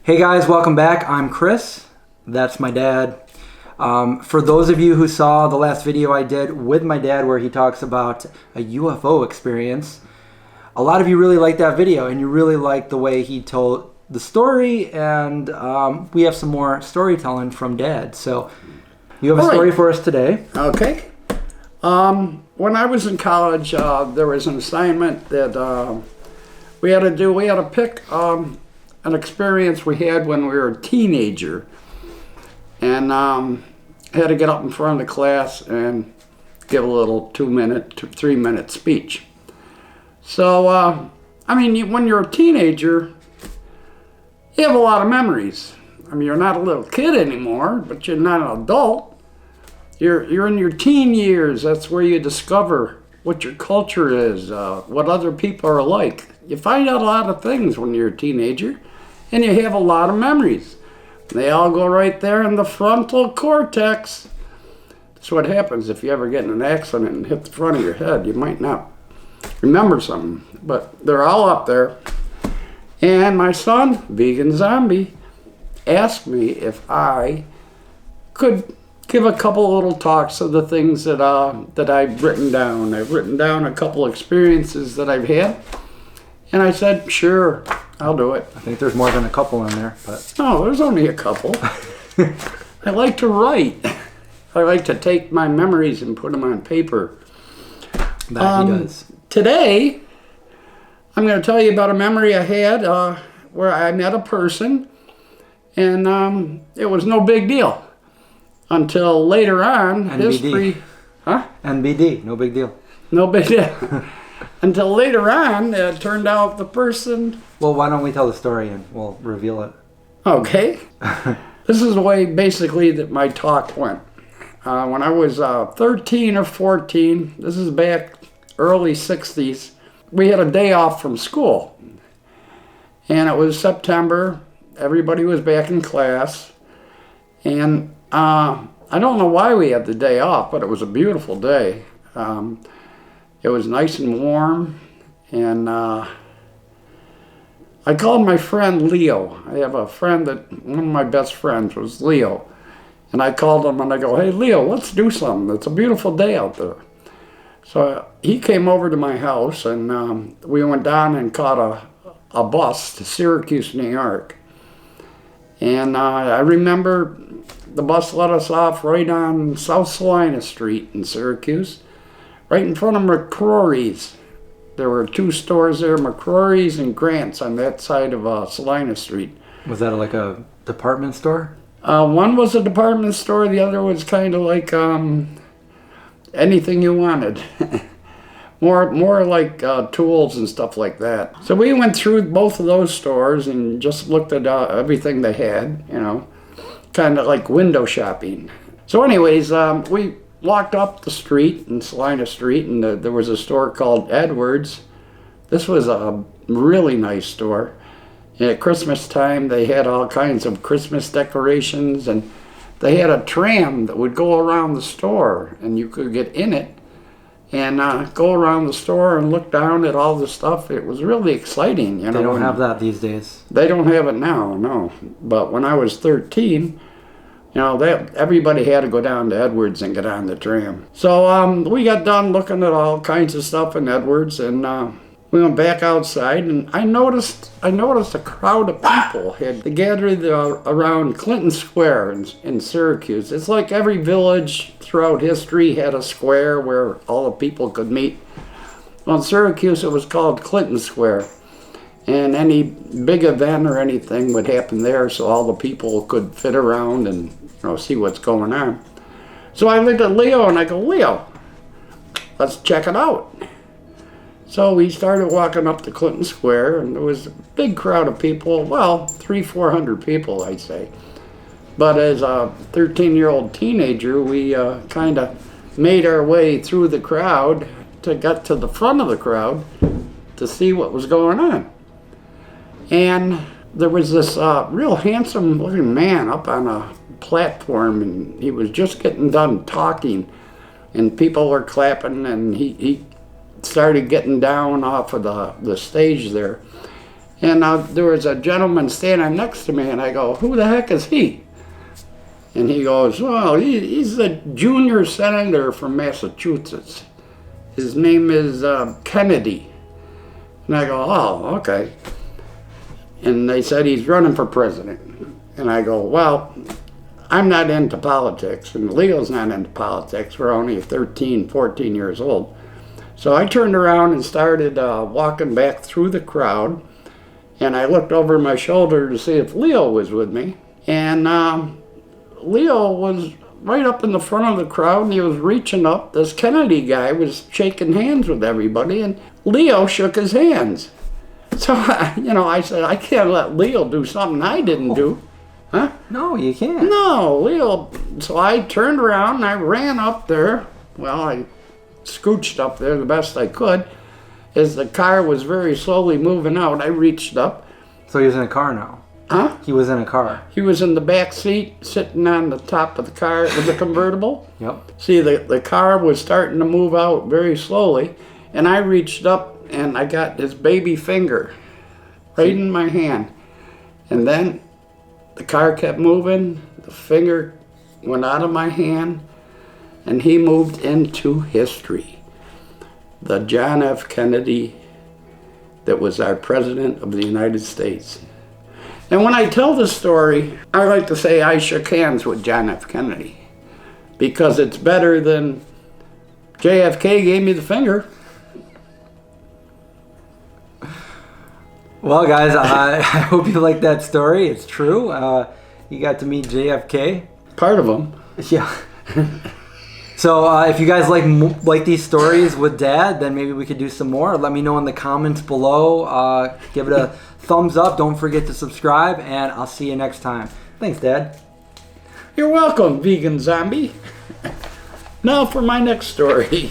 Hey guys, welcome back. I'm Chris. That's my dad. For those of you who saw the last video I did with my dad where he talks about a UFO experience, a lot of you really liked that video and you really liked the way he told the story, and we have some more storytelling from Dad. So you have a story for us today. Okay. When I was in college, there was an assignment that we had to do. We had to pick an experience we had when we were a teenager, and had to get up in front of the class and give a little 2-minute to 3-minute speech. So, I mean, when you're a teenager, you have a lot of memories. I mean, you're not a little kid anymore, but you're not an adult. You're in your teen years. That's where you discover what your culture is, what other people are like. You find out a lot of things when you're a teenager, and you have a lot of memories. They all go right there in the frontal cortex. That's what happens if you ever get in an accident and hit the front of your head. You might not remember something, but they're all up there. And my son, Vegan Zombie, asked me if I could give a couple little talks of the things that I've written down. I've written down a couple experiences that I've had, and I said, sure, I'll do it. I think there's more than a couple in there, but no, there's only a couple. I like to write. I like to take my memories and put them on paper. That he does. Today, I'm going to tell you about a memory I had where I met a person, and it was no big deal until later on. NBD. History, huh? NBD, no big deal. No big deal. Until later on, it turned out the person. Well, why don't we tell the story and we'll reveal it? Okay. This is the way basically that my talk went. When I was 13 or 14, this is back early 60s, we had a day off from school. And it was September. Everybody was back in class. And I don't know why we had the day off, but it was a beautiful day. It was nice and warm. And I called my friend Leo. I have a friend that, one of my best friends was Leo. And I called him and I go, hey Leo, let's do something. It's a beautiful day out there. So he came over to my house, and we went down and caught a bus to Syracuse, New York. And I remember the bus let us off right on South Salina Street in Syracuse, right in front of McCrory's. There were 2 stores there, McCrory's and Grant's, on that side of Salina Street. Was that like a department store? One was a department store, the other was kind of like anything you wanted. more like tools and stuff like that. So we went through both of those stores and just looked at everything they had, you know, kind of like window shopping. So anyways, we walked up the street in Salina Street, and there was a store called Edwards. This was a really nice store. And at Christmas time, they had all kinds of Christmas decorations, and they had a tram that would go around the store, and you could get in it and go around the store and look down at all the stuff. It was really exciting. You know, they don't have that these days. They don't have it now, no. But when I was 13, you know, everybody had to go down to Edwards and get on the tram. So we got done looking at all kinds of stuff in Edwards, and we went back outside, and I noticed a crowd of people had gathered around Clinton Square in Syracuse. It's like every village throughout history had a square where all the people could meet. Well, in Syracuse, it was called Clinton Square, and any big event or anything would happen there, so all the people could fit around and, you know, see what's going on. So I looked at Leo and I go, Leo, let's check it out. So we started walking up to Clinton Square, and there was a big crowd of people, well, 300-400 people, I'd say. But as a 13-year-old teenager, we kind of made our way through the crowd to get to the front of the crowd to see what was going on. And there was this real handsome-looking man up on a platform, and he was just getting done talking, and people were clapping, and he started getting down off of the stage there. And there was a gentleman standing next to me, and I go, who the heck is he? And he goes, well, he's the junior senator from Massachusetts. His name is Kennedy. And I go, oh, okay. And they said he's running for president. And I go, well, I'm not into politics, and Leo's not into politics. We're only 13, 14 years old. So I turned around and started walking back through the crowd, and I looked over my shoulder to see if Leo was with me. And Leo was right up in the front of the crowd, and he was reaching up. This Kennedy guy was shaking hands with everybody, and Leo shook his hands. So, I said, I can't let Leo do something I didn't do. Huh? No, you can't. No, Leo. So I turned around and I ran up there. Well, I scooched up there the best I could. As the car was very slowly moving out, I reached up. So he was in a car now? Huh? He was in a car. He was in the back seat, sitting on the top of the car. It was a convertible. Yep. See, the car was starting to move out very slowly, and I reached up and I got his baby finger right in my hand. And then the car kept moving, the finger went out of my hand, and he moved into history. The John F. Kennedy that was our President of the United States. And when I tell the story, I like to say I shook hands with John F. Kennedy, because it's better than JFK gave me the finger. Well, guys, I hope you like that story. It's true. You got to meet JFK. Part of them. Yeah. So if you guys like these stories with Dad, then maybe we could do some more. Let me know in the comments below. Give it a thumbs up. Don't forget to subscribe, and I'll see you next time. Thanks, Dad. You're welcome, vegan zombie. Now for my next story.